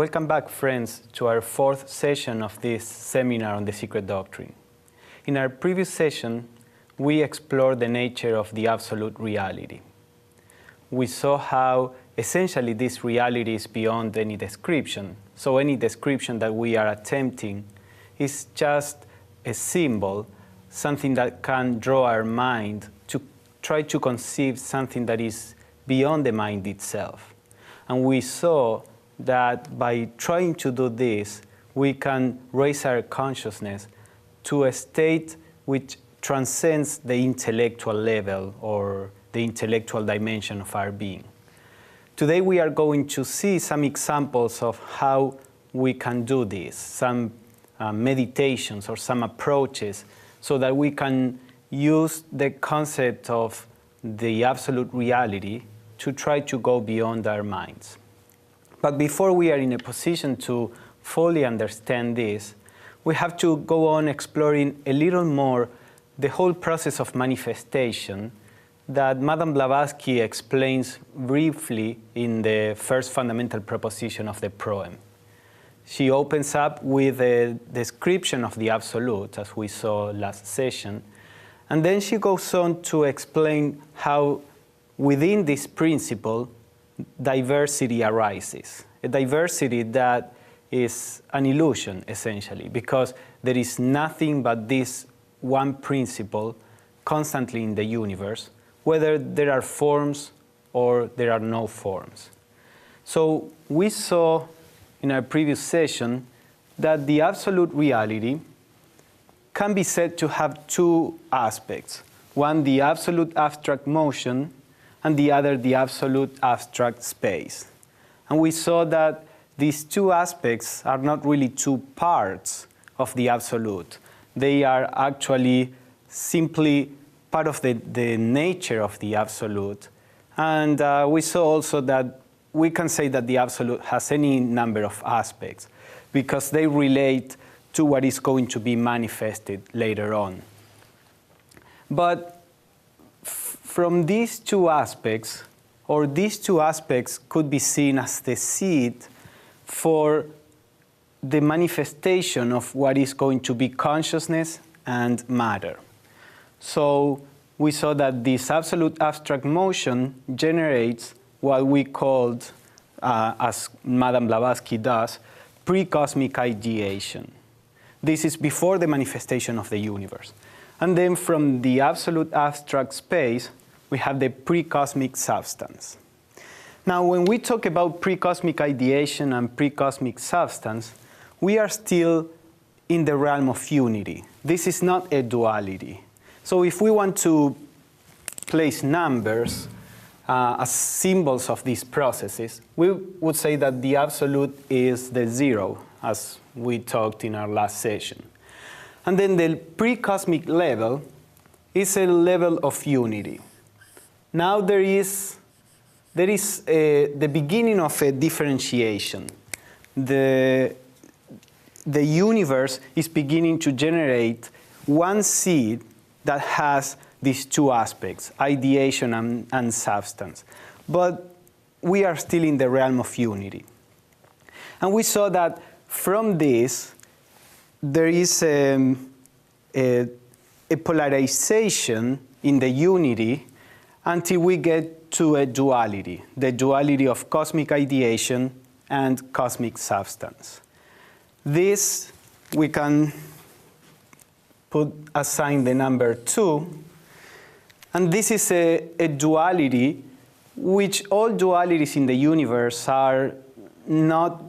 Welcome back, friends, to our fourth session of this seminar on the Secret Doctrine. In our previous session, we explored the nature of the absolute reality. We saw how essentially this reality is beyond any description. So any description that we are attempting is just a symbol, something that can draw our mind to try to conceive something that is beyond the mind itself. And we saw that by trying to do this, we can raise our consciousness to a state which transcends the intellectual level or the intellectual dimension of our being. Today we are going to see some examples of how we can do this, some meditations or some approaches, so that we can use the concept of the absolute reality to try to go beyond our minds. But before we are in a position to fully understand this, we have to go on exploring a little more the whole process of manifestation that Madame Blavatsky explains briefly in the first fundamental proposition of the proem. She opens up with a description of the absolute, as we saw last session, and then she goes on to explain how within this principle diversity arises, a diversity that is an illusion, essentially, because there is nothing but this one principle constantly in the universe, whether there are forms or there are no forms. So we saw in our previous session that the absolute reality can be said to have two aspects. One, the absolute abstract motion, and the other, the absolute abstract space. And we saw that these two aspects are not really two parts of the absolute. They are actually simply part of the nature of the absolute. And we saw also that we can say that the absolute has any number of aspects because they relate to what is going to be manifested later on. But from these two aspects, or these two aspects could be seen as the seed for the manifestation of what is going to be consciousness and matter. So we saw that this absolute abstract motion generates what we called, as Madame Blavatsky does, pre-cosmic ideation. This is before the manifestation of the universe. And then from the absolute abstract space, we have the pre-cosmic substance. Now, when we talk about pre-cosmic ideation and pre-cosmic substance, we are still in the realm of unity. This is not a duality. So if we want to place numbers as symbols of these processes, we would say that the absolute is the zero, as we talked in our last session. And then the pre-cosmic level is a level of unity. Now there is the beginning of a differentiation. The universe is beginning to generate one seed that has these two aspects, ideation and substance. But we are still in the realm of unity. And we saw that from this, there is a polarization in the unity until we get to a duality, the duality of cosmic ideation and cosmic substance. This we can assign the number 2, and this is a duality which all dualities in the universe are not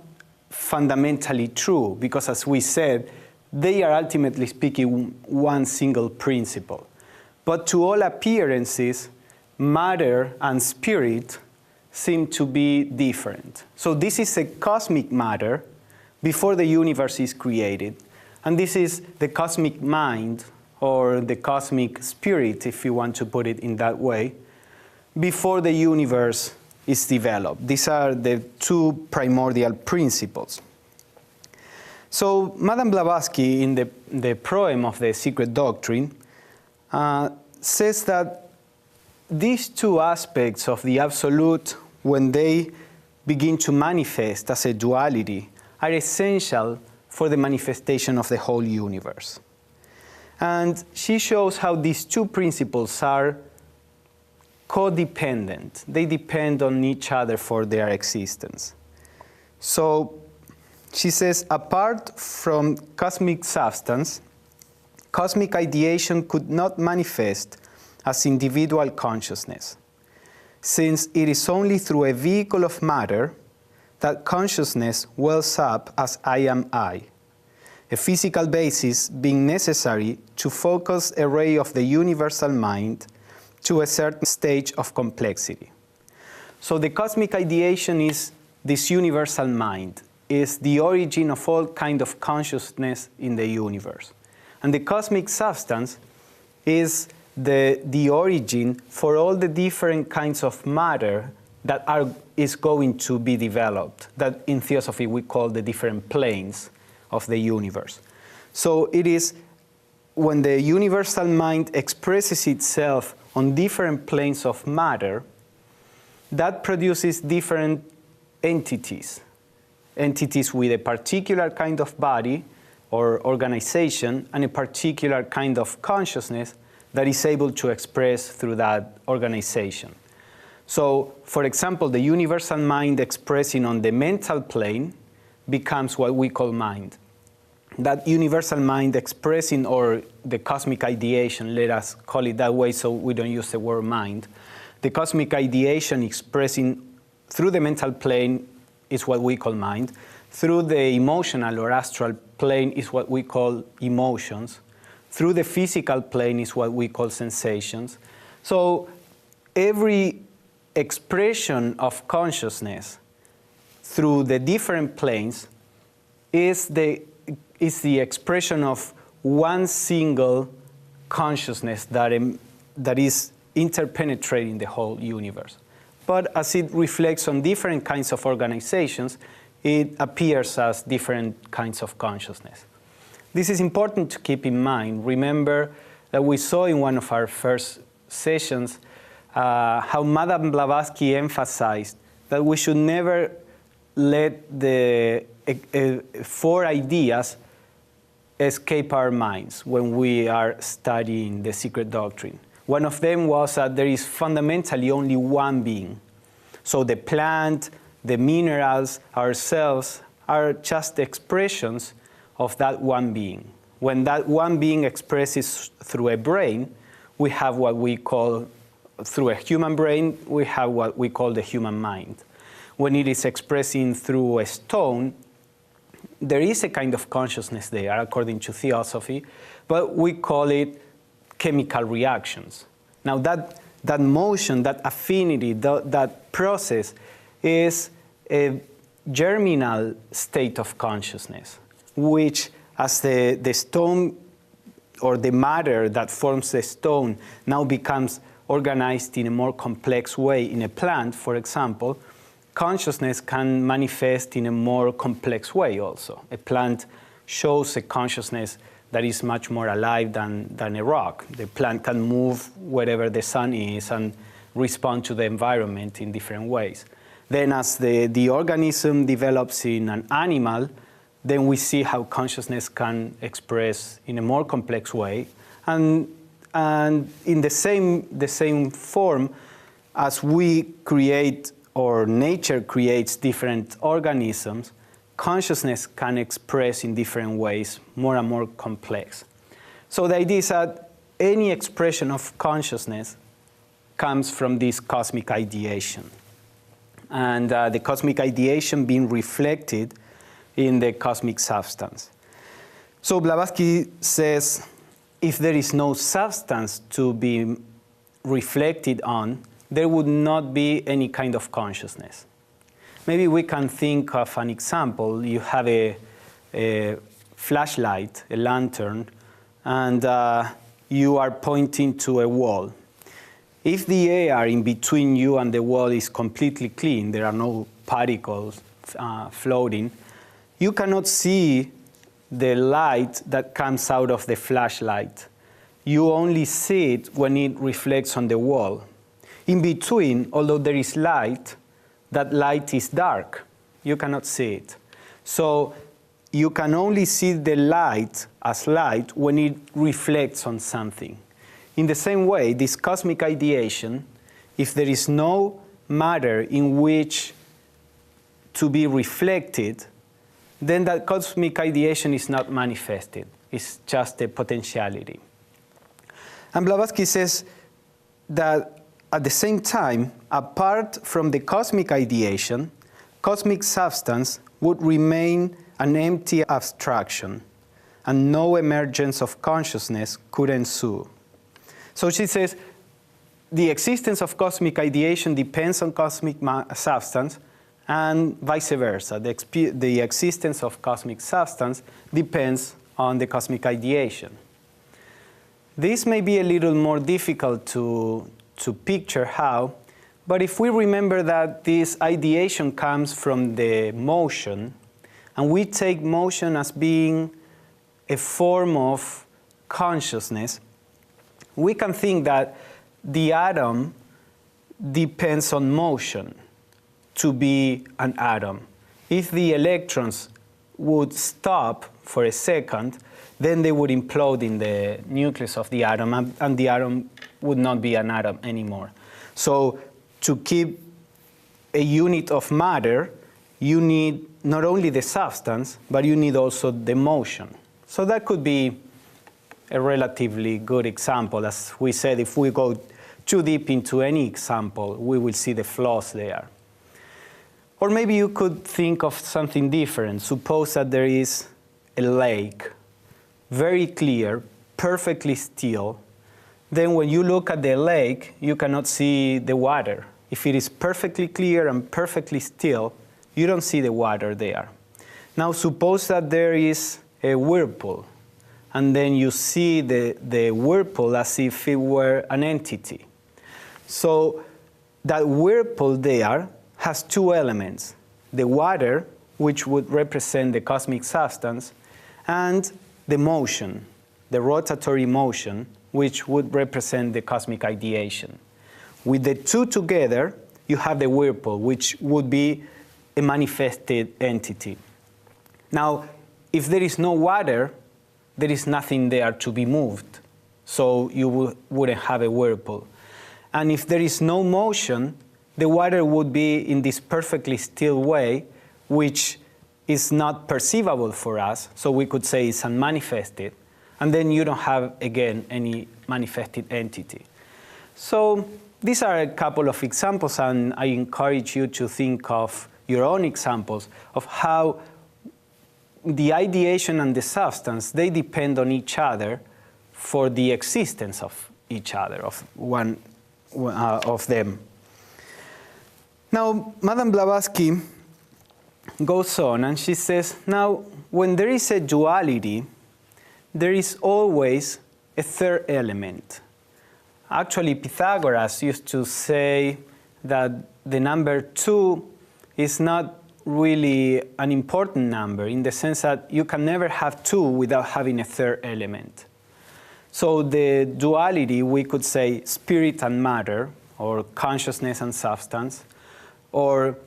fundamentally true, because as we said, they are ultimately speaking one single principle. But to all appearances, matter and spirit seem to be different. So this is a cosmic matter before the universe is created. And this is the cosmic mind, or the cosmic spirit, if you want to put it in that way, before the universe is developed. These are the two primordial principles. So Madame Blavatsky, in the proem of the Secret Doctrine, says that these two aspects of the absolute, when they begin to manifest as a duality are essential for the manifestation of the whole universe. And she shows how these two principles are codependent. They depend on each other for their existence. So she says, apart from cosmic substance, cosmic ideation could not manifest as individual consciousness, since it is only through a vehicle of matter that consciousness wells up as I am I, a physical basis being necessary to focus a ray of the universal mind to a certain stage of complexity. So the cosmic ideation is this universal mind, is the origin of all kind of consciousness in the universe. And the cosmic substance is the origin for all the different kinds of matter that is going to be developed, that in theosophy we call the different planes of the universe. So it is when the universal mind expresses itself on different planes of matter, that produces different entities with a particular kind of body or organization and a particular kind of consciousness that is able to express through that organization. So, for example, the universal mind expressing on the mental plane becomes what we call mind. That universal mind expressing, or the cosmic ideation, let us call it that way so we don't use the word mind, the cosmic ideation expressing through the mental plane is what we call mind. Through the emotional or astral plane is what we call emotions. Through the physical plane is what we call sensations. So every expression of consciousness through the different planes is the expression of one single consciousness that is interpenetrating the whole universe. But as it reflects on different kinds of organizations, it appears as different kinds of consciousness. This is important to keep in mind. Remember that we saw in one of our first sessions how Madame Blavatsky emphasized that we should never let the four ideas escape our minds when we are studying the Secret Doctrine. One of them was that there is fundamentally only one being. So the plant, the minerals, ourselves are just expressions of that one being. When that one being expresses through a brain, we have what we call, through a human brain, we have what we call the human mind. When it is expressing through a stone, there is a kind of consciousness there, according to theosophy, but we call it chemical reactions. Now that motion, that affinity, that process is a germinal state of consciousness, which as the stone or the matter that forms the stone now becomes organized in a more complex way in a plant, for example, consciousness can manifest in a more complex way also. A plant shows a consciousness that is much more alive than a rock. The plant can move wherever the sun is and respond to the environment in different ways. Then as the organism develops in an animal, then we see how consciousness can express in a more complex way. And in the same form, as we create or nature creates different organisms, consciousness can express in different ways, more and more complex. So the idea is that any expression of consciousness comes from this cosmic ideation. And the cosmic ideation being reflected in the cosmic substance. So Blavatsky says, if there is no substance to be reflected on, there would not be any kind of consciousness. Maybe we can think of an example. You have a flashlight, a lantern, and you are pointing to a wall. If the air in between you and the wall is completely clean, there are no particles floating, you cannot see the light that comes out of the flashlight. You only see it when it reflects on the wall. In between, although there is light, that light is dark. You cannot see it. So you can only see the light as light when it reflects on something. In the same way, this cosmic ideation, if there is no matter in which to be reflected, then that cosmic ideation is not manifested. It's just a potentiality. And Blavatsky says that at the same time, apart from the cosmic ideation, cosmic substance would remain an empty abstraction, and no emergence of consciousness could ensue. So she says, the existence of cosmic ideation depends on cosmic substance, and vice versa. The existence of cosmic substance depends on the cosmic ideation. This may be a little more difficult to picture how, but if we remember that this ideation comes from the motion, and we take motion as being a form of consciousness, we can think that the atom depends on motion to be an atom. If the electrons would stop for a second, then they would implode in the nucleus of the atom, and the atom would not be an atom anymore. So to keep a unit of matter, you need not only the substance, but you need also the motion. So that could be a relatively good example. As we said, if we go too deep into any example, we will see the flaws there. Or maybe you could think of something different. Suppose that there is a lake, very clear, perfectly still. Then when you look at the lake, you cannot see the water. If it is perfectly clear and perfectly still, you don't see the water there. Now suppose that there is a whirlpool, and then you see the whirlpool as if it were an entity. So that whirlpool there has two elements: the water, which would represent the cosmic substance, and the motion, the rotatory motion, which would represent the cosmic ideation. With the two together, you have the whirlpool, which would be a manifested entity. Now, if there is no water, there is nothing there to be moved, so you wouldn't have a whirlpool. And if there is no motion, the water would be in this perfectly still way, which is not perceivable for us, so we could say it's unmanifested, and then you don't have, again, any manifested entity. So these are a couple of examples, and I encourage you to think of your own examples of how the ideation and the substance, they depend on each other for the existence of each other, of one of them. Now, Madame Blavatsky goes on and she says, now, when there is a duality, there is always a third element. Actually, Pythagoras used to say that the number 2 is not really an important number, in the sense that you can never have 2 without having a third element. So the duality, we could say spirit and matter, or consciousness and substance, or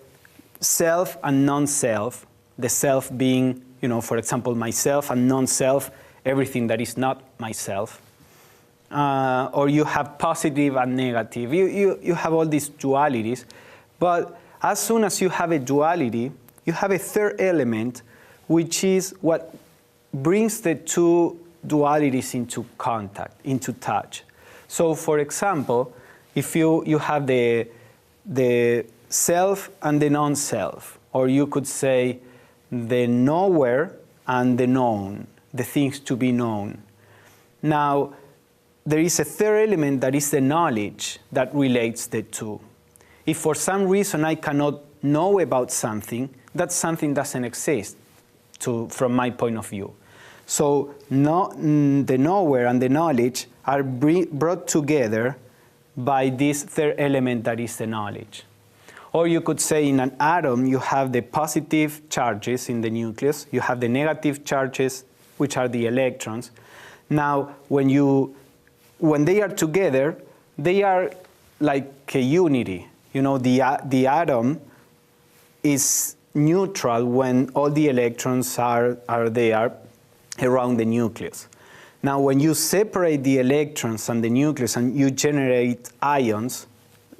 self and non-self, the self being, for example, myself, and non-self, everything that is not myself. Or you have positive and negative. You have all these dualities, but as soon as you have a duality, you have a third element, which is what brings the two dualities into contact, into touch. So, for example, if you have the self and the non-self, or you could say the knower and the known, the things to be known. Now, there is a third element that is the knowledge that relates the two. If for some reason I cannot know about something, that something doesn't exist from my point of view. So the knower and the knowledge are brought together by this third element that is the knowledge. Or you could say in an atom you have the positive charges in the nucleus, you have the negative charges, which are the electrons. Now when they are together, they are like a unity. The atom is neutral when all the electrons are there around the nucleus. Now, when you separate the electrons and the nucleus and you generate ions,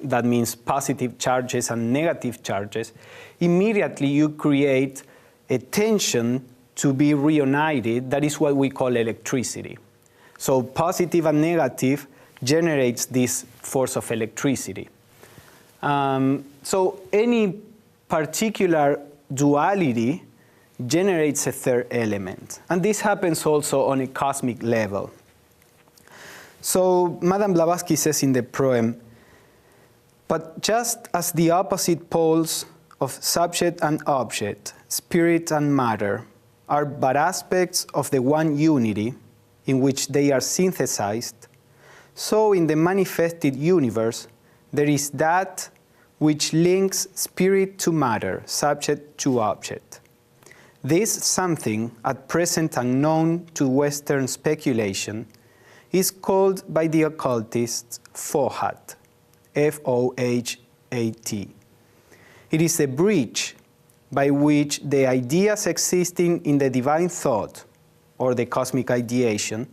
that means positive charges and negative charges, immediately you create a tension to be reunited. That is what we call electricity. So positive and negative generates this force of electricity. So any particular duality generates a third element. And this happens also on a cosmic level. So Madame Blavatsky says in the poem, "But just as the opposite poles of subject and object, spirit and matter, are but aspects of the one unity in which they are synthesized, so in the manifested universe there is that which links spirit to matter, subject to object. This something, at present unknown to Western speculation, is called by the occultists Fohat, F-O-H-A-T. It is a bridge by which the ideas existing in the divine thought, or the cosmic ideation,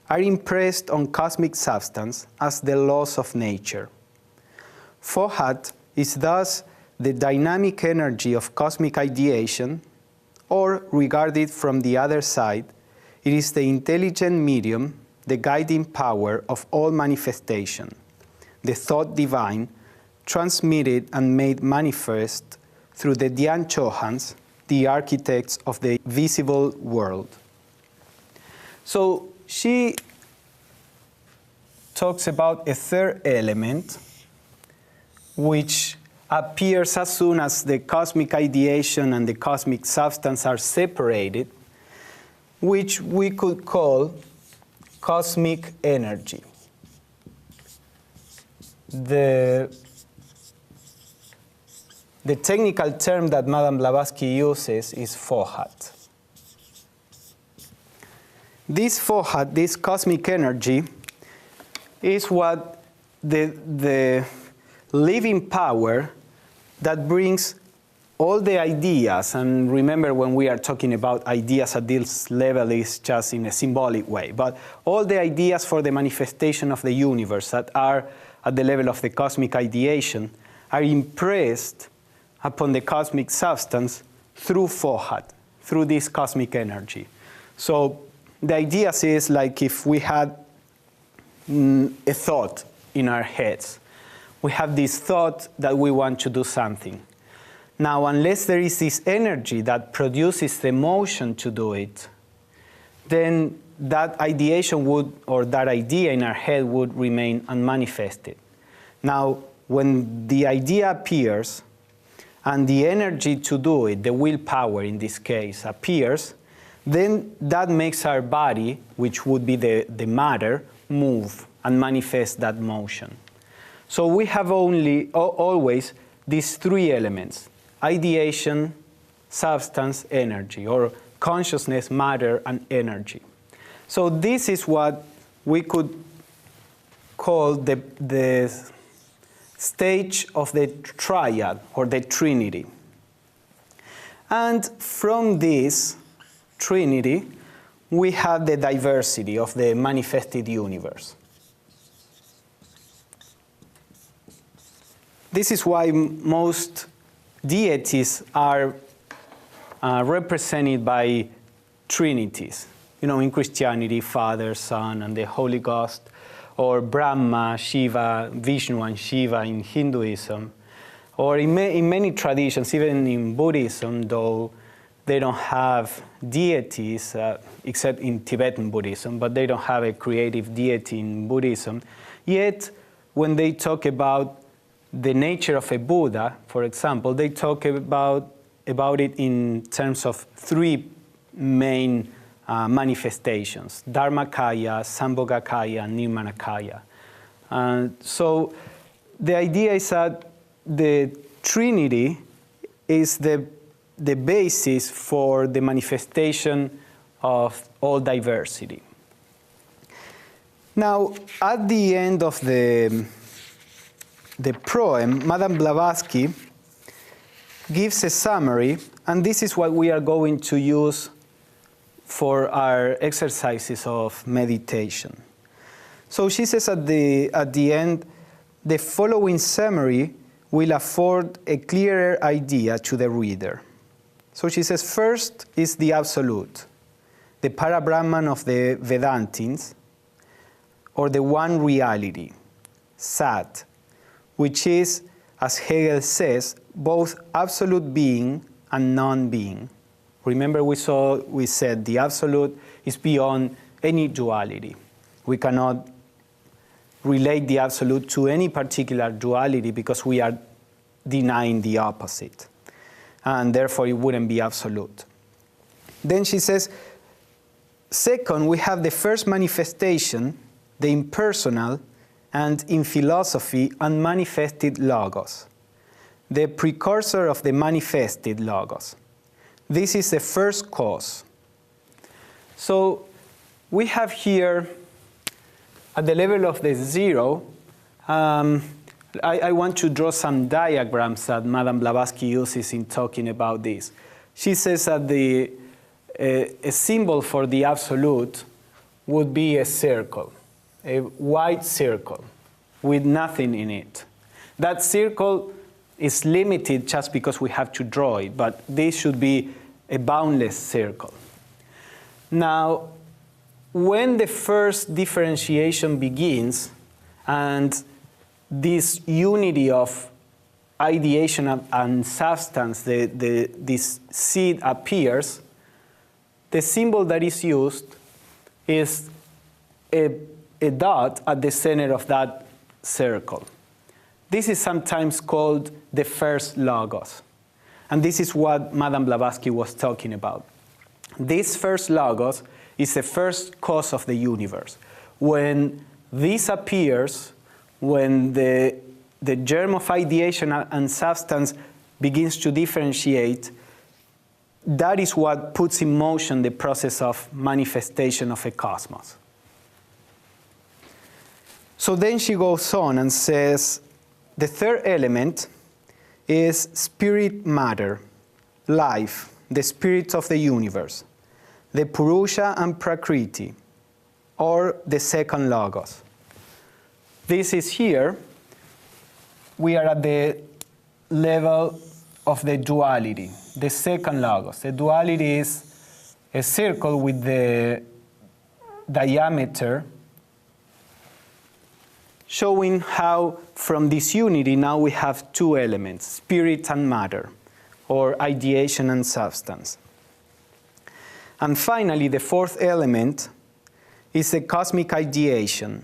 are impressed on cosmic substance as the laws of nature. Fohat is thus the dynamic energy of cosmic ideation, or, regarded from the other side, it is the intelligent medium, the guiding power of all manifestation, the thought divine, transmitted and made manifest through the Dhyan Chohans, the architects of the visible world." So she talks about a third element which appears as soon as the cosmic ideation and the cosmic substance are separated, which we could call cosmic energy. The technical term that Madame Blavatsky uses is Fohat. This Fohat, this cosmic energy, is what the living power that brings all the ideas, and remember when we are talking about ideas at this level is just in a symbolic way, but all the ideas for the manifestation of the universe that are at the level of the cosmic ideation are impressed upon the cosmic substance through Fohat, through this cosmic energy. So the idea is like if we had a thought in our heads. We have this thought that we want to do something. Now, unless there is this energy that produces the motion to do it, then that ideation would, or that idea in our head would remain unmanifested. Now, when the idea appears and the energy to do it, the willpower in this case, appears, then that makes our body, which would be the matter, move and manifest that motion. So we have always these three elements: ideation, substance, energy, or consciousness, matter, and energy. So this is what we could call the stage of the triad, or the trinity. And from this trinity, we have the diversity of the manifested universe. This is why most deities are represented by trinities. You know, in Christianity, Father, Son, and the Holy Ghost, or Brahma, Shiva, Vishnu, and Shiva in Hinduism, or in many traditions, even in Buddhism, though they don't have deities, except in Tibetan Buddhism, but they don't have a creative deity in Buddhism. Yet, when they talk about the nature of a Buddha, for example, they talk about it in terms of three main manifestations: Dharmakaya, Sambhogakaya, and Nirmanakaya. So the idea is that the Trinity is the basis for the manifestation of all diversity. Now, at the end of the poem, Madame Blavatsky gives a summary, and this is what we are going to use for our exercises of meditation. So she says at the end, the following summary will afford a clearer idea to the reader. So she says, first is the absolute, the Parabrahman of the Vedantins, or the one reality, Sat, which is, as Hegel says, both absolute being and non-being. Remember we said the absolute is beyond any duality. We cannot relate the absolute to any particular duality because we are denying the opposite. And therefore it wouldn't be absolute. Then she says, second, we have the first manifestation, the impersonal, and in philosophy, unmanifested logos, the precursor of the manifested logos. This is the first cause. So we have here, at the level of the zero, I want to draw some diagrams that Madame Blavatsky uses in talking about this. She says that a symbol for the absolute would be a circle, a white circle with nothing in it. That circle is limited just because we have to draw it, but this should be a boundless circle. Now, when the first differentiation begins and this unity of ideation and substance, this seed appears, the symbol that is used is a dot at the center of that circle. This is sometimes called the first logos. And this is what Madame Blavatsky was talking about. This first logos is the first cause of the universe. When this appears, when the germ of ideation and substance begins to differentiate, that is what puts in motion the process of manifestation of a cosmos. So then she goes on and says, the third element is spirit matter, life, the spirit of the universe, the Purusha and Prakriti, or the second logos. This is here. We are at the level of the duality, the second logos. The duality is a circle with the diameter showing how from this unity now we have two elements, spirit and matter, or ideation and substance. And finally, the fourth element is the cosmic ideation,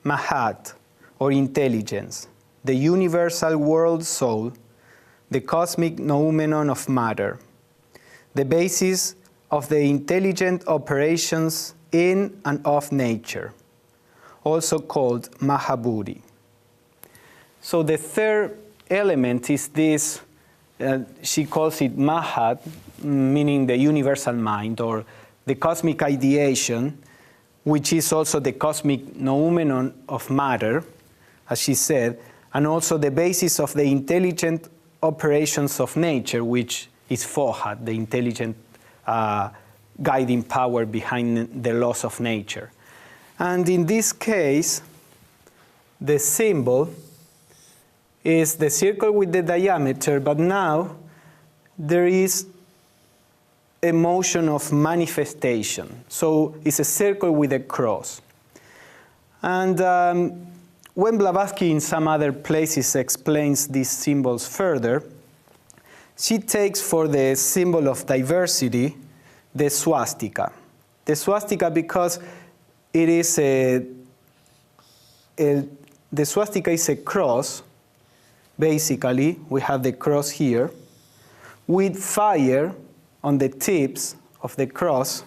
Mahat, or intelligence, the universal world soul, the cosmic noumenon of matter, the basis of the intelligent operations in and of nature, also called Mahabodhi. So the third element is this, she calls it Mahat, meaning the universal mind, or the cosmic ideation, which is also the cosmic noumenon of matter, as she said, and also the basis of the intelligent operations of nature, which is Fohat, the intelligent guiding power behind the laws of nature. And in this case, the symbol is the circle with the diameter, but now there is a motion of manifestation. So it's a circle with a cross. And when Blavatsky in some other places explains these symbols further, she takes for the symbol of diversity the swastika. The swastika because it is the swastika is a cross, basically. We have the cross here, with fire on the tips of the cross.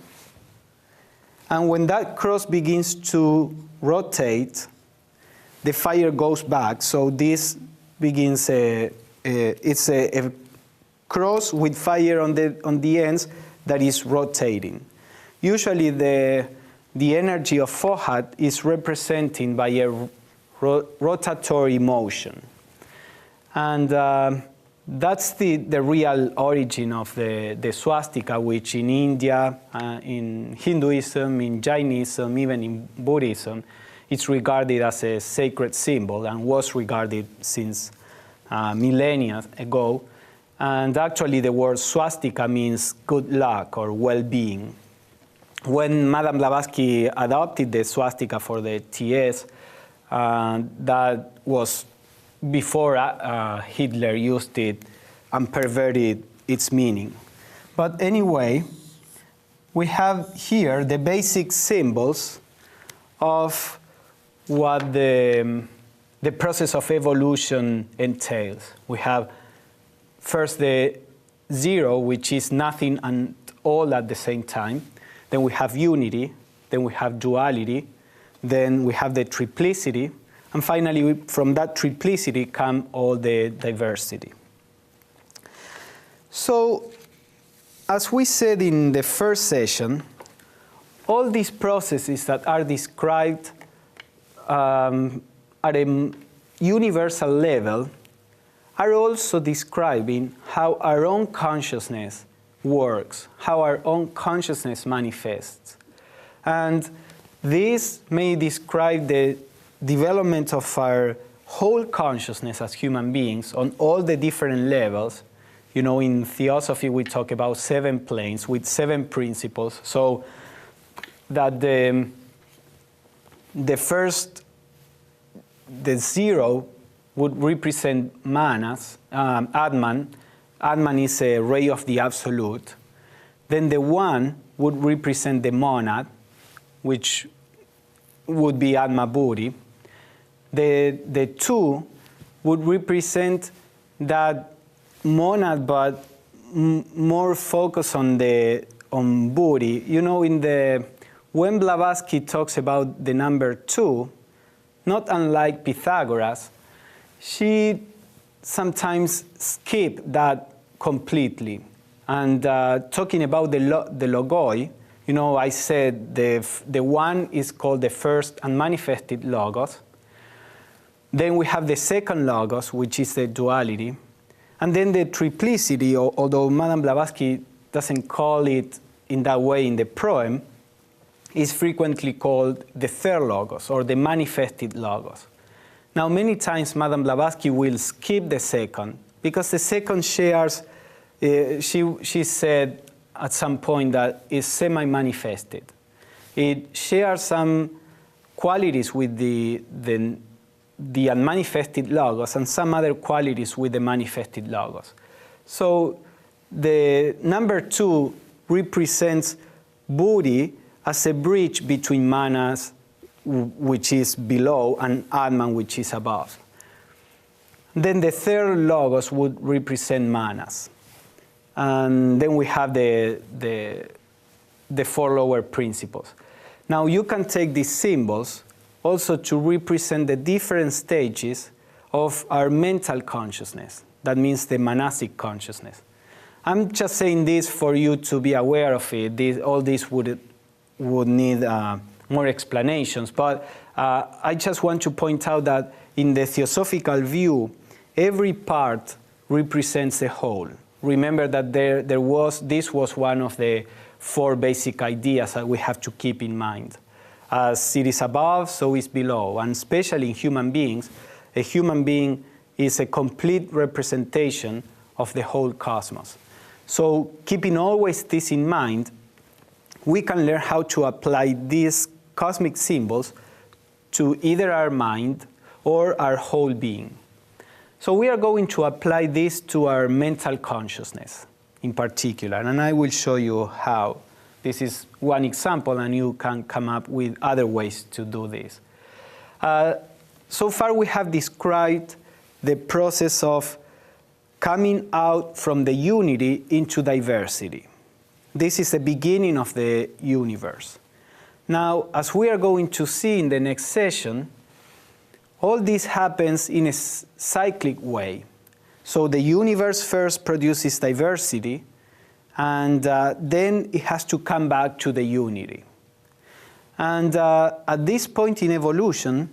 And when that cross begins to rotate, the fire goes back. So this begins it's a cross with fire on the ends that is rotating. Usually the energy of Fohat is represented by a rotatory motion. And That's the real origin of the swastika, which in India, in Hinduism, in Jainism, even in Buddhism, it's regarded as a sacred symbol and was regarded since millennia ago. And actually the word swastika means good luck or well-being. When Madame Blavatsky adopted the swastika for the TS, that was before Hitler used it and perverted its meaning. But anyway, we have here the basic symbols of what the process of evolution entails. We have first the zero, which is nothing and all at the same time. Then we have unity. Then we have duality. Then we have the triplicity. And finally, from that triplicity come all the diversity. So, as we said in the first session, all these processes that are described at a universal level are also describing how our own consciousness works, how our own consciousness manifests. And this may describe the development of our whole consciousness as human beings on all the different levels. You know, in theosophy we talk about 7 planes with 7 principles, so that the zero would represent manas, Atman. Atman is a ray of the absolute. Then the 1 would represent the monad, which would be Atma Buddhi. The 2 would represent that monad, but more focus on Buddhi. You know, when Blavatsky talks about the number 2, not unlike Pythagoras, she sometimes skips that completely. And talking about the logoi, you know, I said the 1 is called the first unmanifested logos. Then we have the second logos, which is the duality. And then the triplicity, although Madame Blavatsky doesn't call it in that way in the proem, is frequently called the third logos, or the manifested logos. Now, many times Madame Blavatsky will skip the second, because the second shares, she said at some point that it's semi-manifested. It shares some qualities with the unmanifested logos and some other qualities with the manifested logos. So the number 2 represents Buddhi as a bridge between manas, which is below, and Atman, which is above. Then the third logos would represent manas. And then we have the 4 lower principles. Now you can take these symbols also to represent the different stages of our mental consciousness. That means the manasic consciousness. I'm just saying this for you to be aware of it. All this would need more explanations, but I just want to point out that in the theosophical view, every part represents the whole. Remember that this was one of the 4 basic ideas that we have to keep in mind. As it is above, so is below. And especially in human beings, a human being is a complete representation of the whole cosmos. So keeping always this in mind, we can learn how to apply these cosmic symbols to either our mind or our whole being. So we are going to apply this to our mental consciousness in particular, and I will show you how. This is one example, and you can come up with other ways to do this. So far we have described the process of coming out from the unity into diversity. This is the beginning of the universe. Now, as we are going to see in the next session, all this happens in a cyclic way. So the universe first produces diversity, and then it has to come back to the unity. And at this point in evolution,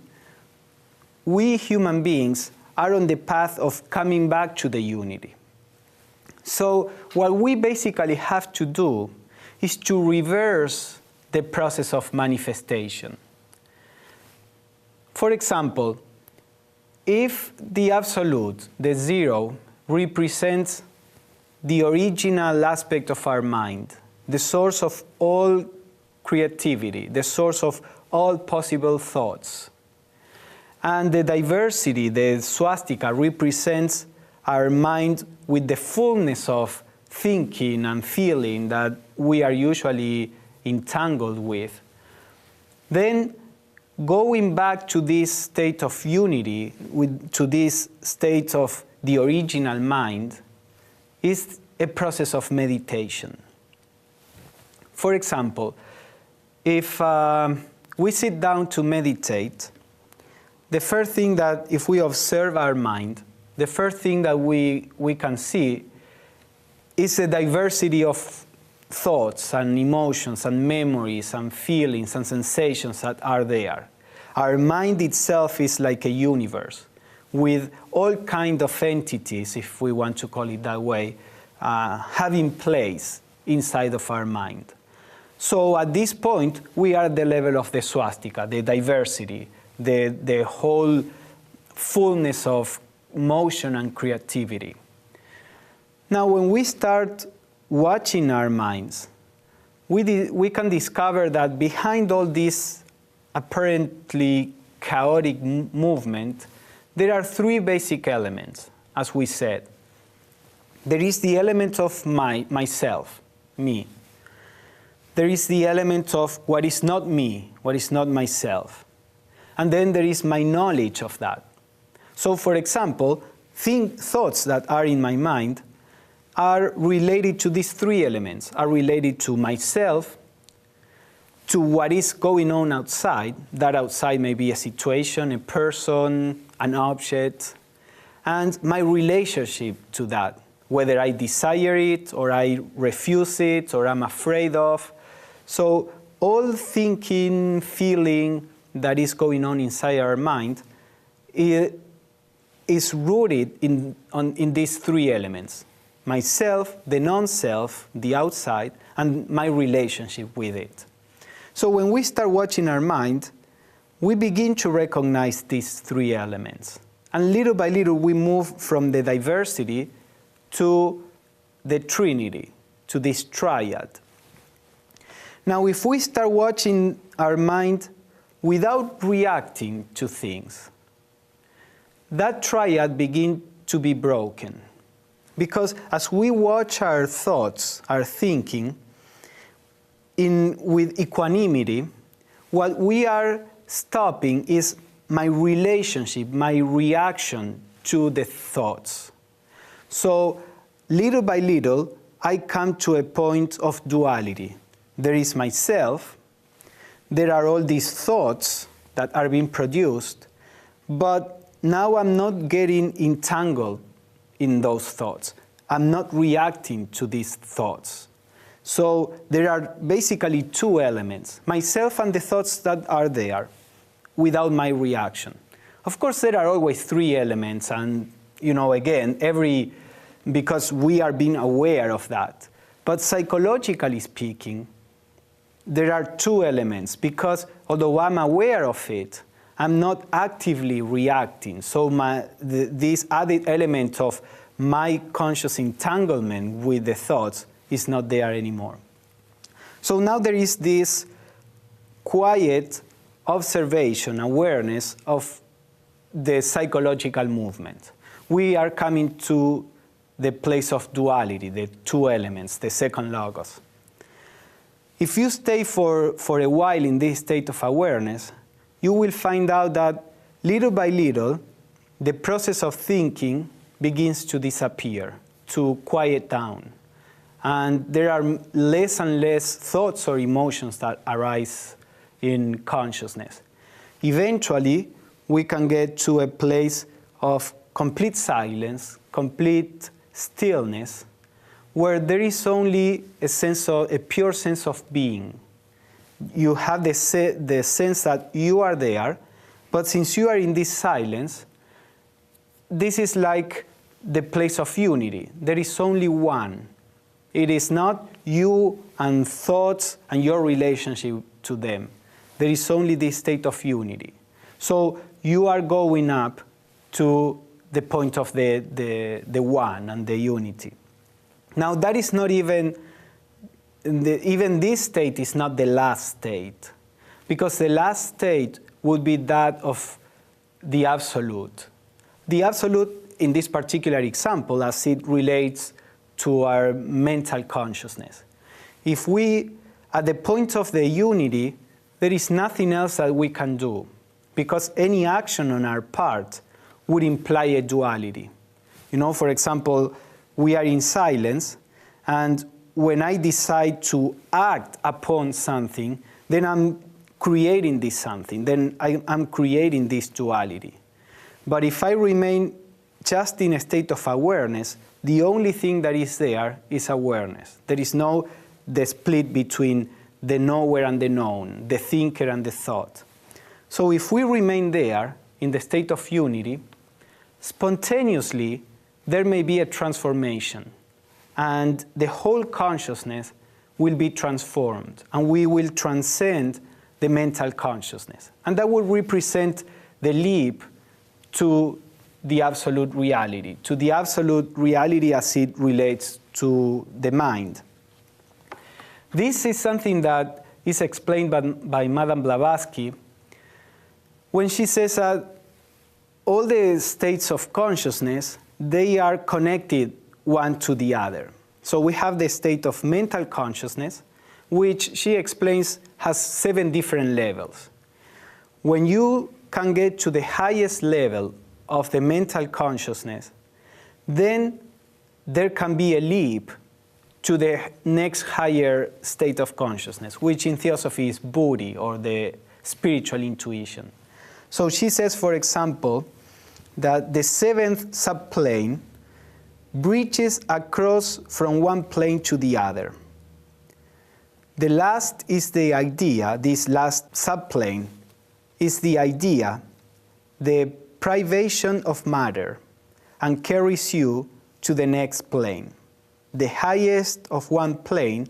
we human beings are on the path of coming back to the unity. So what we basically have to do is to reverse the process of manifestation. For example, if the absolute, the zero, represents the original aspect of our mind, the source of all creativity, the source of all possible thoughts, and the diversity, the swastika, represents our mind with the fullness of thinking and feeling that we are usually entangled with, then going back to this state of unity, to this state of the original mind, is a process of meditation. For example, if we sit down to meditate, the first thing that, if we observe our mind, the first thing that we can see is the diversity of thoughts and emotions and memories and feelings and sensations that are there. Our mind itself is like a universe with all kinds of entities, if we want to call it that way, having place inside of our mind. So at this point, we are at the level of the swastika, the diversity, the whole fullness of motion and creativity. Now, when we start watching our minds, we can discover that behind all this apparently chaotic movement, there are three basic elements, as we said. There is the element of myself, me. There is the element of what is not me, what is not myself. And then there is my knowledge of that. So, for example, thoughts that are in my mind are related to these three elements, are related to myself, to what is going on outside. That outside may be a situation, a person, an object, and my relationship to that, whether I desire it or I refuse it or I'm afraid of. So all thinking, feeling that is going on inside our mind is rooted in these three elements: myself, the non-self, the outside, and my relationship with it. So when we start watching our mind, we begin to recognize these three elements. And little by little, we move from the diversity to the Trinity, to this triad. Now, if we start watching our mind without reacting to things, that triad begins to be broken. Because as we watch our thoughts, our thinking, with equanimity, what we are stopping is my relationship, my reaction to the thoughts. So little by little, I come to a point of duality. There is myself, there are all these thoughts that are being produced, but now I'm not getting entangled in those thoughts. I'm not reacting to these thoughts. So there are basically two elements, myself and the thoughts that are there, without my reaction. Of course, there are always three elements, and again, because we are being aware of that. But psychologically speaking, there are two elements, because although I'm aware of it, I'm not actively reacting. So this added element of my conscious entanglement with the thoughts is not there anymore. So now there is this quiet observation, awareness of the psychological movement. We are coming to the place of duality, the two elements, the second logos. If you stay for a while in this state of awareness, you will find out that little by little, the process of thinking begins to disappear, to quiet down. And there are less and less thoughts or emotions that arise in consciousness. Eventually, we can get to a place of complete silence, complete stillness, where there is only a pure sense of being. You have the sense that you are there, but since you are in this silence, this is like the place of unity. There is only one. It is not you and thoughts and your relationship to them. There is only this state of unity. So you are going up to the point of the one and the unity. Now that is not even this state is not the last state, because the last state would be that of the absolute. The absolute in this particular example, as it relates to our mental consciousness. If we, at the point of the unity, there is nothing else that we can do, because any action on our part would imply a duality. You know, for example, we are in silence, and when I decide to act upon something, then I'm creating this something, then I'm creating this duality. But if I remain just in a state of awareness, the only thing that is there is awareness. There is no the split between the knower and the known, the thinker and the thought. So if we remain there in the state of unity, spontaneously there may be a transformation, and the whole consciousness will be transformed, and we will transcend the mental consciousness. And that will represent the leap to the absolute reality as it relates to the mind. This is something that is explained by Madame Blavatsky when she says that all the states of consciousness, they are connected one to the other. So we have the state of mental consciousness, which she explains has 7 different levels. When you can get to the highest level of the mental consciousness, then there can be a leap to the next higher state of consciousness, which in theosophy is buddhi, or the spiritual intuition. So she says, for example, that the 7th subplane bridges across from one plane to the other. The last is the idea, this last subplane is the idea, the privation of matter, and carries you to the next plane. The highest of one plane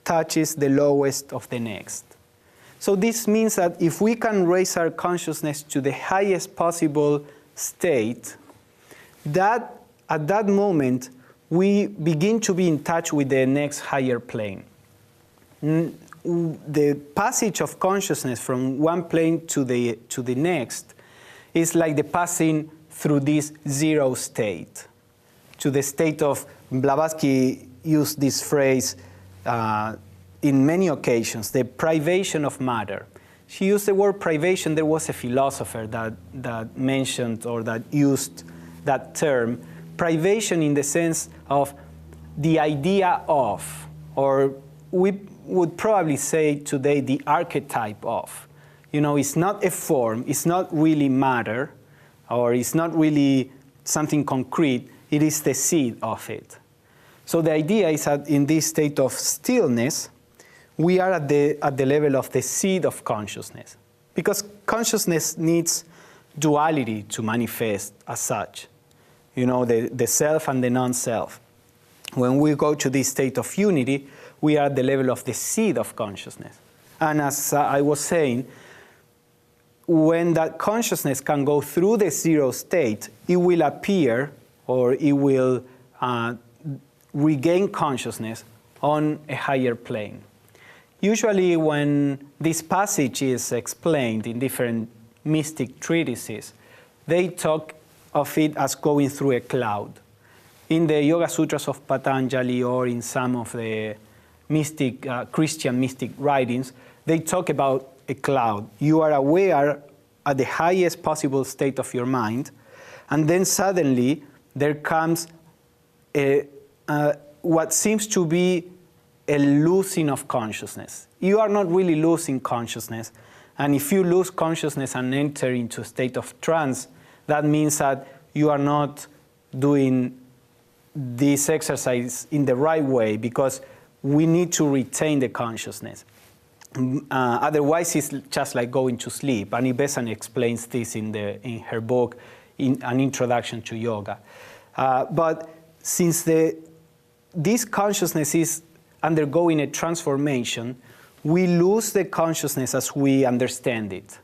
touches the lowest of the next. So this means that if we can raise our consciousness to the highest possible state, that at that moment we begin to be in touch with the next higher plane. The passage of consciousness from one plane to the next is like the passing through this zero state, to the state of, Blavatsky used this phrase in many occasions, the privation of matter. She used the word privation. There was a philosopher that mentioned or that used that term, privation in the sense of the idea of, or we would probably say today the archetype of. You know, it's not a form, it's not really matter, or it's not really something concrete, it is the seed of it. So the idea is that in this state of stillness, we are at the level of the seed of consciousness. Because consciousness needs duality to manifest as such. You know, the self and the non-self. When we go to this state of unity, we are at the level of the seed of consciousness. And as I was saying, when that consciousness can go through the zero state, it will appear, or it will regain consciousness on a higher plane. Usually when this passage is explained in different mystic treatises, they talk of it as going through a cloud. In the Yoga Sutras of Patanjali, or in some of the mystic, Christian mystic writings, they talk about a cloud. You are aware at the highest possible state of your mind, and then suddenly there comes what seems to be a losing of consciousness. You are not really losing consciousness, and if you lose consciousness and enter into a state of trance, that means that you are not doing this exercise in the right way, because we need to retain the consciousness. Otherwise, it's just like going to sleep. And Ibesan explains this in her book, An Introduction to Yoga. But since this consciousness is undergoing a transformation, we lose the consciousness as we understand it.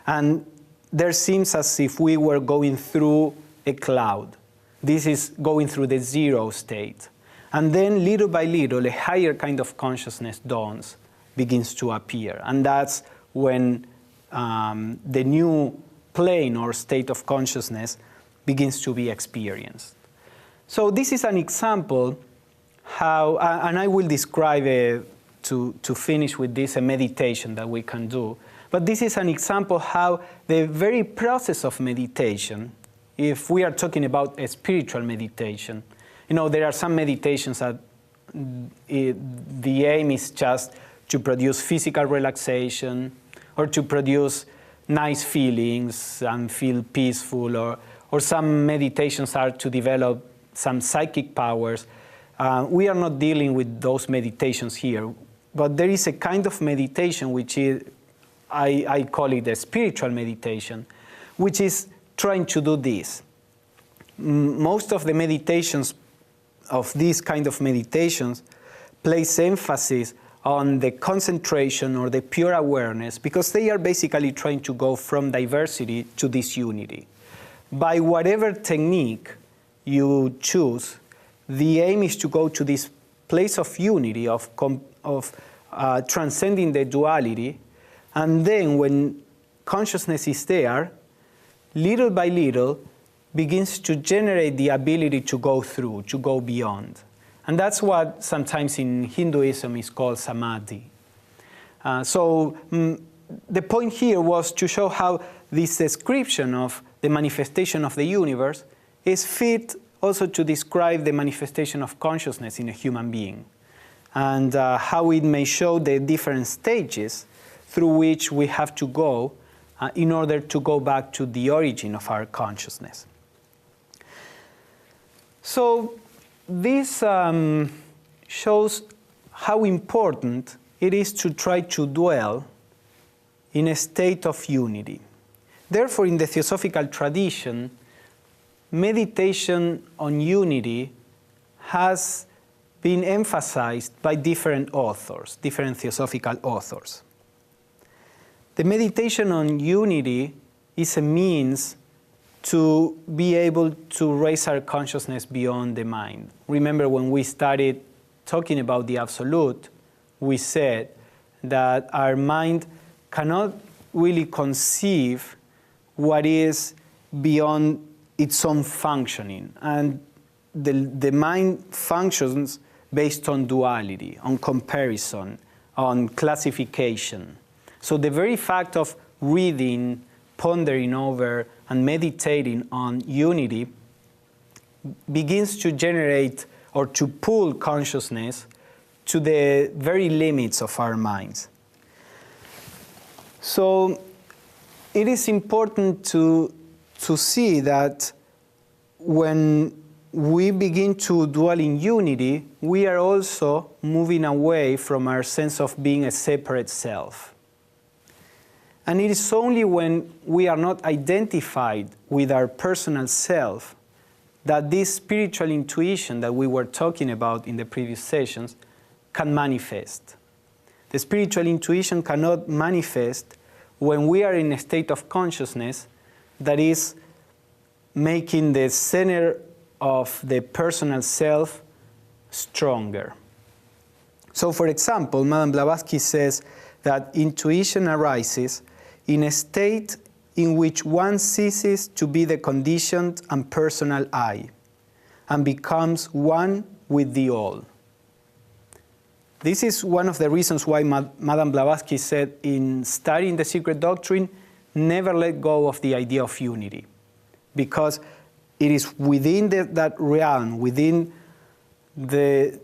And there seems as if we were going through a cloud. This is going through the zero state. And then little by little, a higher kind of consciousness dawns, begins to appear. And that's when the new plane or state of consciousness begins to be experienced. So this is an example how, and I will describe to finish with this, a meditation that we can do. But this is an example how the very process of meditation, if we are talking about a spiritual meditation, there are some meditations that the aim is just to produce physical relaxation or to produce nice feelings and feel peaceful, or some meditations are to develop some psychic powers. We are not dealing with those meditations here, but there is a kind of meditation which is, I call it a spiritual meditation, which is trying to do this. Most of the meditations of these kind of meditations place emphasis on the concentration or the pure awareness, because they are basically trying to go from diversity to this unity. By whatever technique you choose, the aim is to go to this place of unity, of transcending the duality, and then when consciousness is there, little by little, begins to generate the ability to go through, to go beyond. And that's what sometimes in Hinduism is called samadhi. The point here was to show how this description of the manifestation of the universe is fit also to describe the manifestation of consciousness in a human being, and how it may show the different stages through which we have to go in order to go back to the origin of our consciousness. So this shows how important it is to try to dwell in a state of unity. Therefore, in the Theosophical tradition, meditation on unity has been emphasized by different authors, different Theosophical authors. The meditation on unity is a means to be able to raise our consciousness beyond the mind. Remember, when we started talking about the Absolute, we said that our mind cannot really conceive what is beyond its own functioning. And the mind functions based on duality, on comparison, on classification. So the very fact of reading, pondering over, and meditating on unity begins to generate or to pull consciousness to the very limits of our minds. So it is important to see that when we begin to dwell in unity, we are also moving away from our sense of being a separate self. And it is only when we are not identified with our personal self that this spiritual intuition that we were talking about in the previous sessions can manifest. The spiritual intuition cannot manifest when we are in a state of consciousness that is making the center of the personal self stronger. So, for example, Madame Blavatsky says that intuition arises in a state in which one ceases to be the conditioned and personal I and becomes one with the all. This is one of the reasons why Madame Blavatsky said in studying the Secret Doctrine, never let go of the idea of unity, because it is within that realm, within the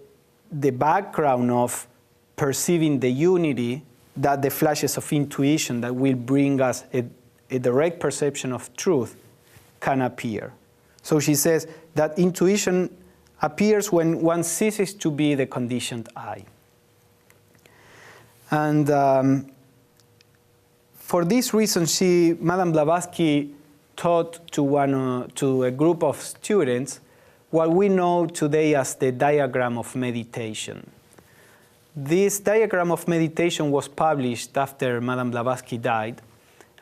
background of perceiving the unity, that the flashes of intuition that will bring us a direct perception of truth can appear. So she says that intuition appears when one ceases to be the conditioned I. And for this reason, Madame Blavatsky taught to a group of students what we know today as the diagram of meditation. This diagram of meditation was published after Madame Blavatsky died,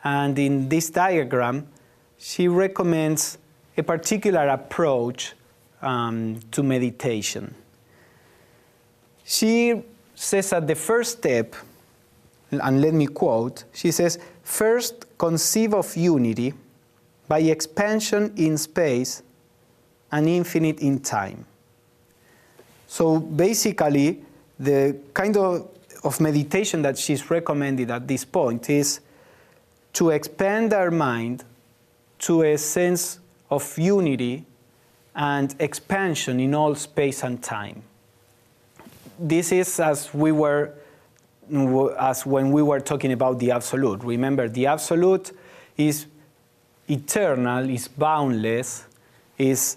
and in this diagram, she recommends a particular approach to meditation. She says that the first step, and let me quote, she says, "First, conceive of unity by expansion in space and infinite in time." So basically, the kind of meditation that she's recommended at this point is to expand our mind to a sense of unity and expansion in all space and time. This is as when we were talking about the absolute. Remember, the absolute is eternal, is boundless, is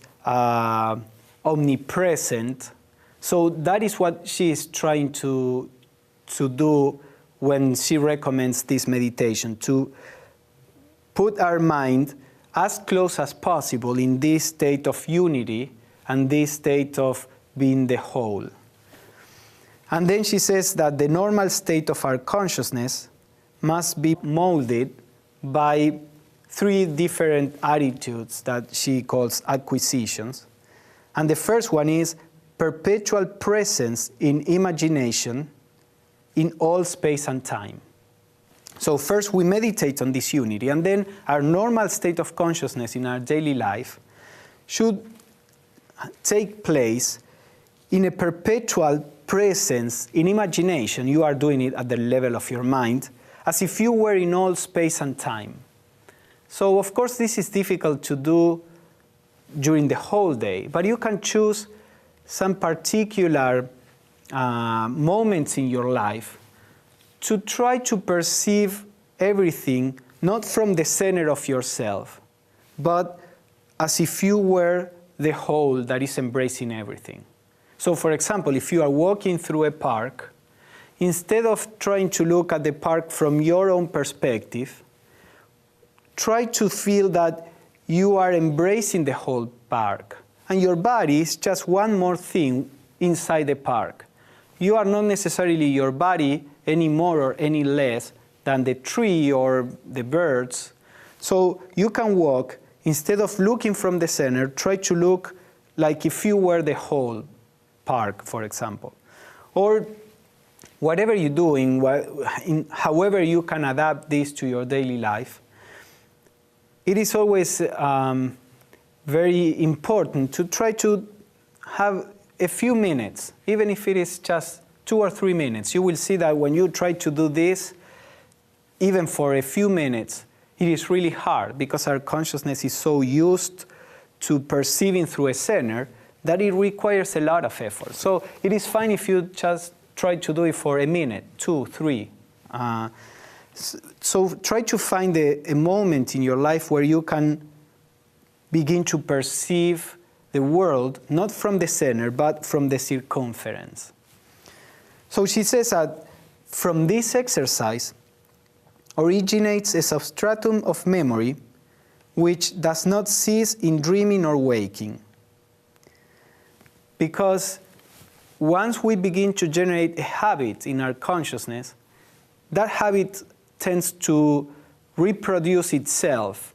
omnipresent. So that is what she is trying to do when she recommends this meditation, to put our mind as close as possible in this state of unity and this state of being the whole. And then she says that the normal state of our consciousness must be molded by 3 different attitudes that she calls acquisitions. And the first one is perpetual presence in imagination in all space and time. So first we meditate on this unity, and then our normal state of consciousness in our daily life should take place in a perpetual presence in imagination. You are doing it at the level of your mind, as if you were in all space and time. So of course this is difficult to do during the whole day, but you can choose some particular moments in your life to try to perceive everything not from the center of yourself, but as if you were the whole that is embracing everything. So for example, if you are walking through a park, instead of trying to look at the park from your own perspective, try to feel that you are embracing the whole park, and your body is just one more thing inside the park. You are not necessarily your body any more or any less than the tree or the birds. So you can walk, instead of looking from the center, try to look like if you were the whole park, for example. Or whatever you're doing, however you can adapt this to your daily life, it is always very important to try to have a few minutes, even if it is just 2 or 3 minutes. You will see that when you try to do this, even for a few minutes, it is really hard because our consciousness is so used to perceiving through a center that it requires a lot of effort. So it is fine if you just try to do it for a minute, 2, 3. So try to find a moment in your life where you can begin to perceive the world not from the center but from the circumference. So she says that from this exercise originates a substratum of memory which does not cease in dreaming or waking. Because once we begin to generate a habit in our consciousness, that habit tends to reproduce itself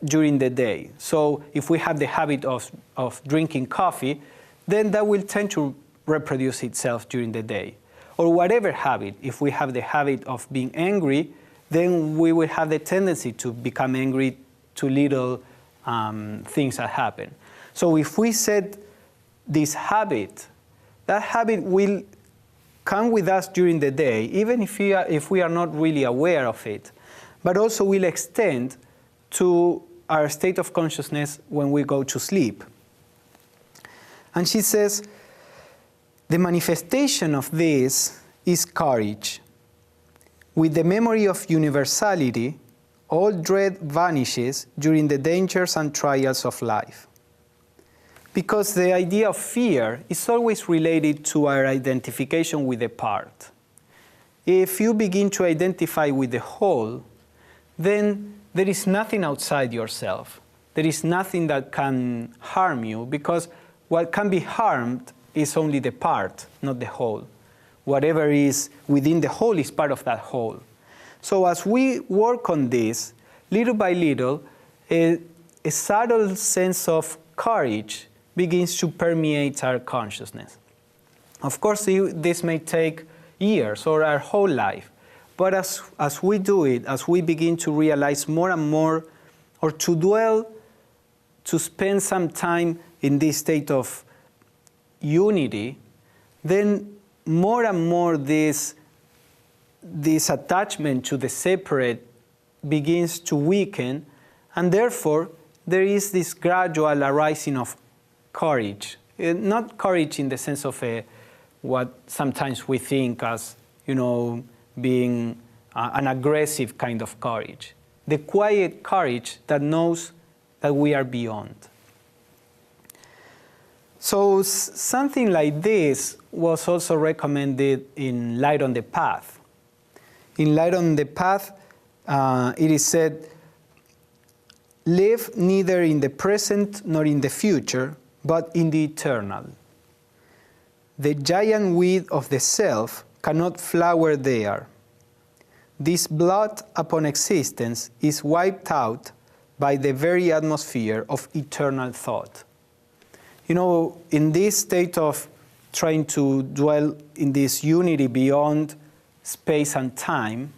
during the day. So if we have the habit of drinking coffee, then that will tend to reproduce itself during the day. Or whatever habit, if we have the habit of being angry, then we will have the tendency to become angry to little things that happen. So if we set this habit, that habit will come with us during the day, even if we are not really aware of it, but also will extend to our state of consciousness when we go to sleep. And she says, the manifestation of this is courage. With the memory of universality, all dread vanishes during the dangers and trials of life. Because the idea of fear is always related to our identification with a part. If you begin to identify with the whole, then there is nothing outside yourself. there is nothing that can harm you, because what can be harmed is only the part, not the whole. Whatever is within the whole is part of that whole. So as we work on this, little by little, a subtle sense of courage begins to permeate our consciousness. Of course, this may take years or our whole life, but as we do it, as we begin to realize more and more, or to dwell, to spend some time in this state of unity, then more and more this attachment to the separate begins to weaken, and therefore there is this gradual arising of courage. Not courage in the sense of what sometimes we think as, being an aggressive kind of courage. The quiet courage that knows that we are beyond. So something like this was also recommended in Light on the Path. In Light on the Path, it is said, live neither in the present nor in the future, but in the eternal. The giant weed of the self cannot flower there. This blot upon existence is wiped out by the very atmosphere of eternal thought. In this state of trying to dwell in this unity beyond space and time,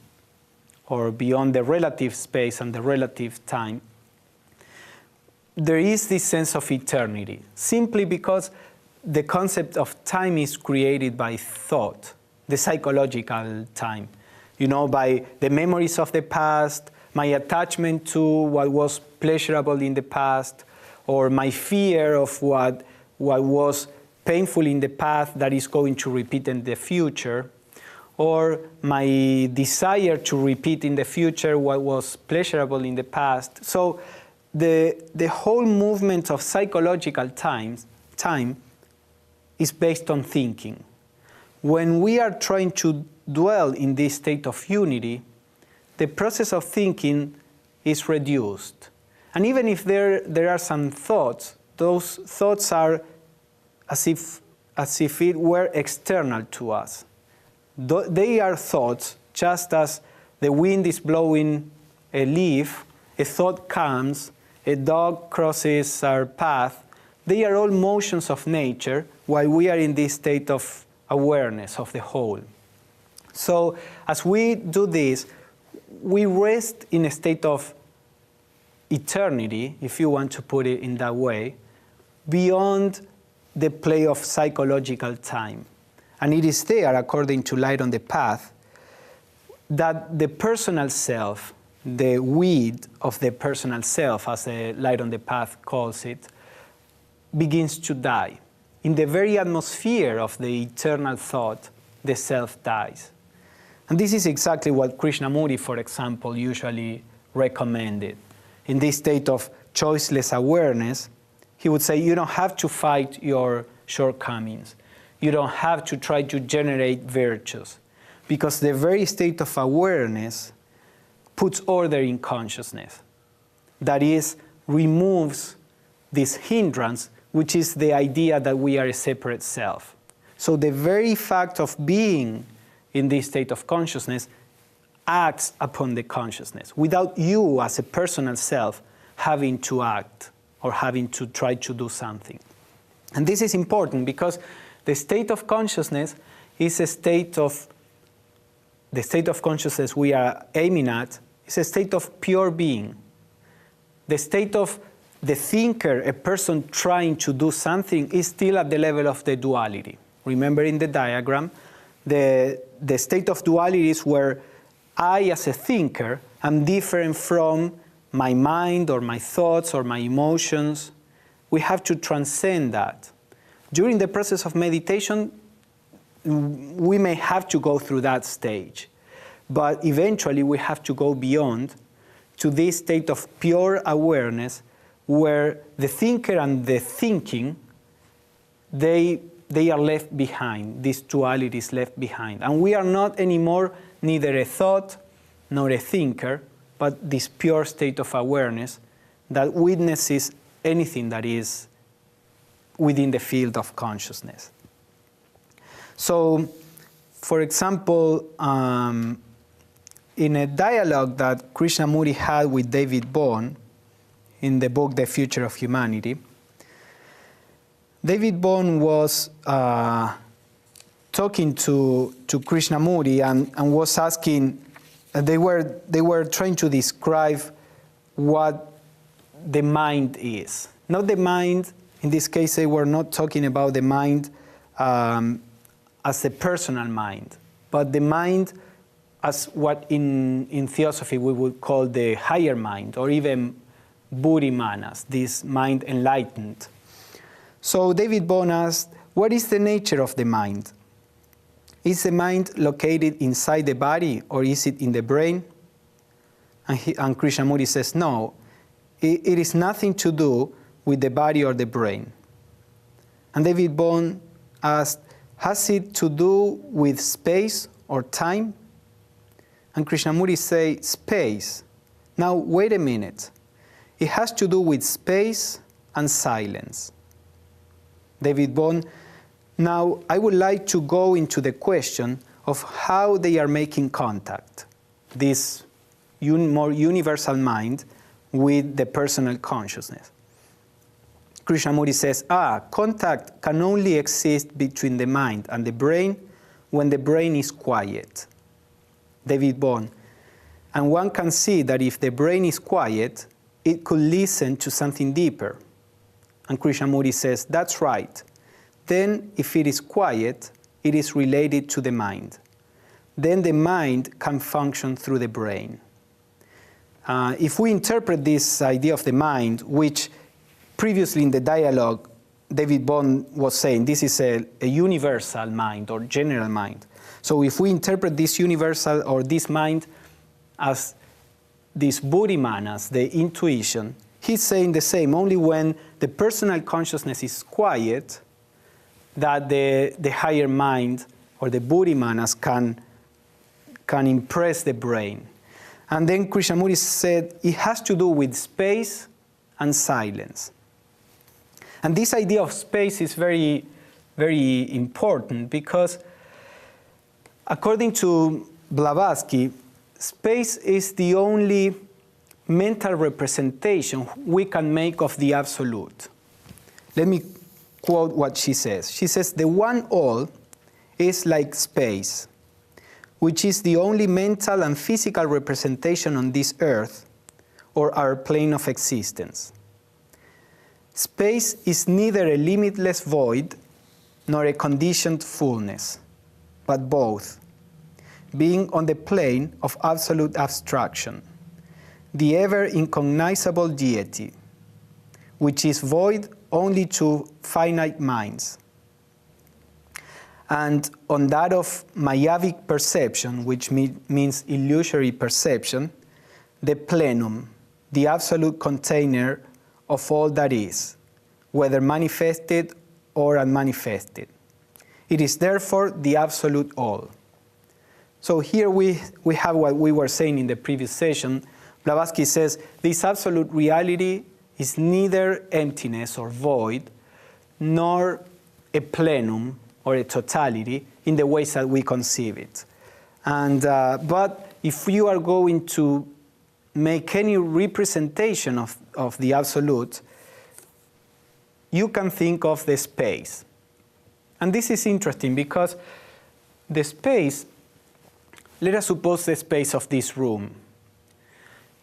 or beyond the relative space and the relative time, there is this sense of eternity, simply because the concept of time is created by thought, the psychological time. By the memories of the past, my attachment to what was pleasurable in the past, or my fear of what was painful in the past that is going to repeat in the future, or my desire to repeat in the future what was pleasurable in the past. So the whole movement of psychological time is based on thinking. When we are trying to dwell in this state of unity, the process of thinking is reduced. And even if there are some thoughts, those thoughts are as if it were external to us. They are thoughts, just as the wind is blowing a leaf, a thought comes, a dog crosses our path. They are all motions of nature while we are in this state of awareness of the whole. So as we do this, we rest in a state of eternity, if you want to put it in that way, beyond the play of psychological time. And it is there, according to Light on the Path, that the personal self, the weed of the personal self, as the Light on the Path calls it, begins to die. In the very atmosphere of the eternal thought, the self dies. And this is exactly what Krishnamurti, for example, usually recommended. In this state of choiceless awareness, he would say, you don't have to fight your shortcomings. You don't have to try to generate virtues, because the very state of awareness puts order in consciousness. That is, removes this hindrance, which is the idea that we are a separate self. So the very fact of being in this state of consciousness acts upon the consciousness, without you as a personal self having to act or having to try to do something. And this is important because the state of consciousness is the state of consciousness we are aiming at is a state of pure being. The state of the thinker, a person trying to do something, is still at the level of the duality. Remember in the diagram, the state of duality is where I, as a thinker, am different from my mind or my thoughts or my emotions. We have to transcend that. During the process of meditation, we may have to go through that stage, but eventually we have to go beyond to this state of pure awareness where the thinker and the thinking, they are left behind. This duality is left behind. And we are not anymore neither a thought nor a thinker, but this pure state of awareness that witnesses anything that is within the field of consciousness. So, for example, in a dialogue that Krishnamurti had with David Bohm in the book The Future of Humanity, David Bohm was talking to Krishnamurti and was asking, they were trying to describe what the mind is. Not the mind, in this case they were not talking about the mind as a personal mind, but the mind as what in theosophy we would call the higher mind, or even Buddhi manas, this mind enlightened. So David Bohm asked, what is the nature of the mind? Is the mind located inside the body, or is it in the brain? And Krishnamurti says, no, it is nothing to do with the body or the brain. And David Bohm asked, has it to do with space or time? And Krishnamurti said, space. Now, wait a minute. It has to do with space and silence. David Bohm, now I would like to go into the question of how they are making contact, this more universal mind with the personal consciousness. Krishnamurti says, contact can only exist between the mind and the brain when the brain is quiet. David Bohm, and one can see that if the brain is quiet, it could listen to something deeper. And Krishnamurti says, that's right. Then, if it is quiet, it is related to the mind. Then the mind can function through the brain. If we interpret this idea of the mind, which previously in the dialogue, David Bohm was saying this is a universal mind or general mind. So if we interpret this universal or this mind as this Buddhi manas, the intuition, he's saying the same, only when the personal consciousness is quiet that the higher mind or the Buddhi manas can impress the brain. And then Krishnamurti said it has to do with space and silence. And this idea of space is very, very important because according to Blavatsky, space is the only mental representation we can make of the absolute. Let me quote what she says. She says, the one all is like space, which is the only mental and physical representation on this earth or our plane of existence. Space is neither a limitless void nor a conditioned fullness, but both, being on the plane of absolute abstraction, the ever-incognizable deity, which is void only to finite minds. And on that of Mayavic perception, which means illusory perception, the plenum, the absolute container of all that is, whether manifested or unmanifested. It is therefore the absolute all. So here we have what we were saying in the previous session. Blavatsky says this absolute reality is neither emptiness or void, nor a plenum or a totality in the ways that we conceive it. And but if you are going to make any representation of the absolute, you can think of the space. And this is interesting because the space, let us suppose the space of this room.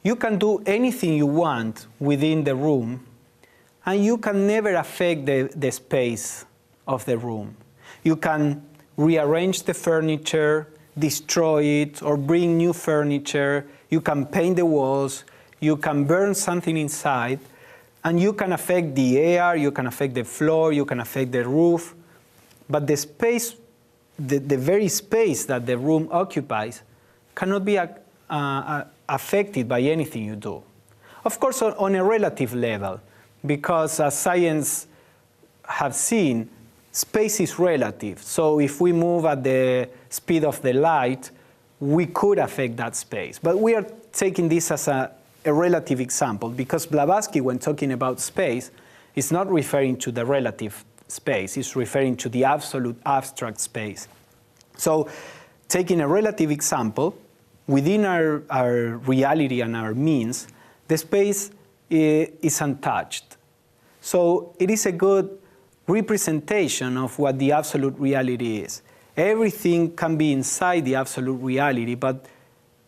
You can do anything you want within the room, and you can never affect the space of the room. You can rearrange the furniture, destroy it, or bring new furniture. You can paint the walls. You can burn something inside. And you can affect the air, you can affect the floor, you can affect the roof. But the space, the very space that the room occupies, cannot be affected by anything you do. Of course, on a relative level, because as science have seen, space is relative. So if we move at the speed of the light, we could affect that space. But we are taking this as a a relative example, because Blavatsky, when talking about space, is not referring to the relative space, he's referring to the absolute abstract space. So, taking a relative example, within our reality and our means, the space is untouched. So, it is a good representation of what the absolute reality is. Everything can be inside the absolute reality, but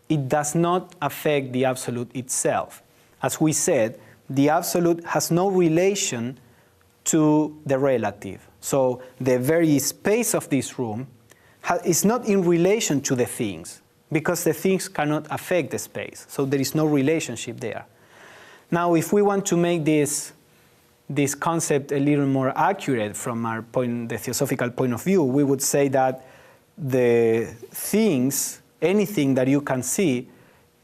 it does not affect the absolute itself. As we said, the absolute has no relation to the relative. So the very space of this room is not in relation to the things, because the things cannot affect the space. So there is no relationship there. Now, if we want to make this concept a little more accurate from our point, the theosophical point of view, we would say that the things, anything that you can see,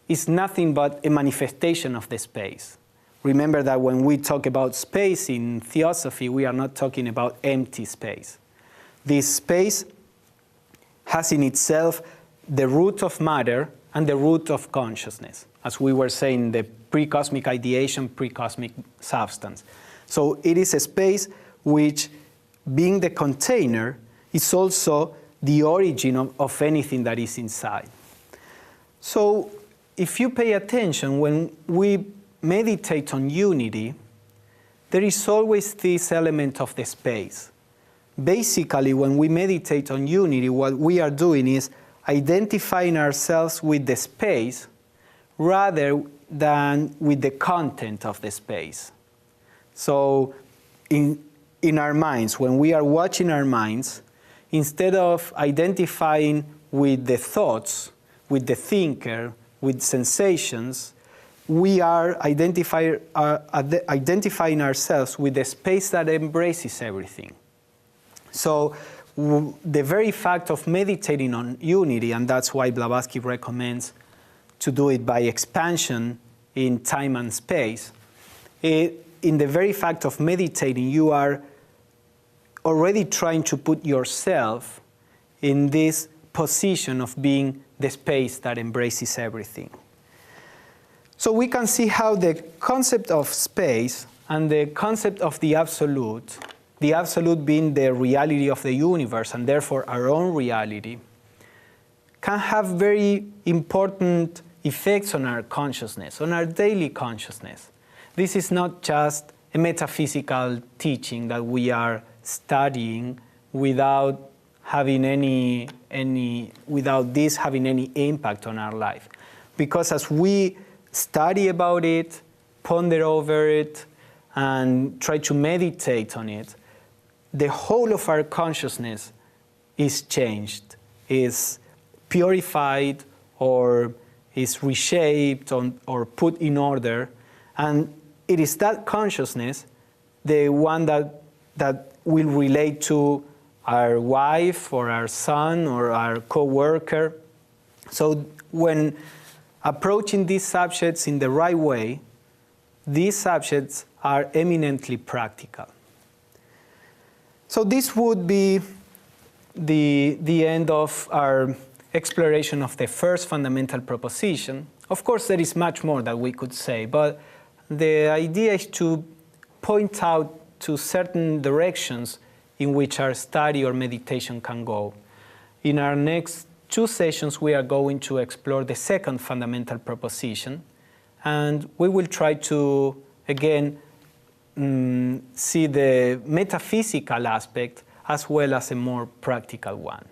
is nothing but a manifestation of the space. Remember that when we talk about space in theosophy, we are not talking about empty space. This space has in itself the root of matter and the root of consciousness, as we were saying, the pre-cosmic ideation, pre-cosmic substance. So it is a space which, being the container, is also the origin of anything that is inside. So if you pay attention, when we meditate on unity, there is always this element of the space. Basically, when we meditate on unity, what we are doing is identifying ourselves with the space rather than with the content of the space. So in our minds, when we are watching our minds, instead of identifying with the thoughts, with the thinker, with sensations, we are identifying ourselves with the space that embraces everything. So the very fact of meditating on unity, and that's why Blavatsky recommends to do it by expansion in time and space, in the very fact of meditating, you are already trying to put yourself in this position of being the space that embraces everything. So we can see how the concept of space and the concept of the absolute being the reality of the universe and therefore our own reality, can have very important effects on our consciousness, on our daily consciousness. This is not just a metaphysical teaching that we are studying without having without this having any impact on our life. Because as we study about it, ponder over it, and try to meditate on it, the whole of our consciousness is changed, is purified, or is reshaped or put in order. And it is that consciousness, the one that will relate to our wife or our son or our co-worker. So when approaching these subjects in the right way, these subjects are eminently practical. So this would be the end of our exploration of the first fundamental proposition. Of course, there is much more that we could say, but the idea is to point out to certain directions in which our study or meditation can go. In our next 2 sessions, we are going to explore the second fundamental proposition, and we will try to, again, see the metaphysical aspect as well as a more practical one.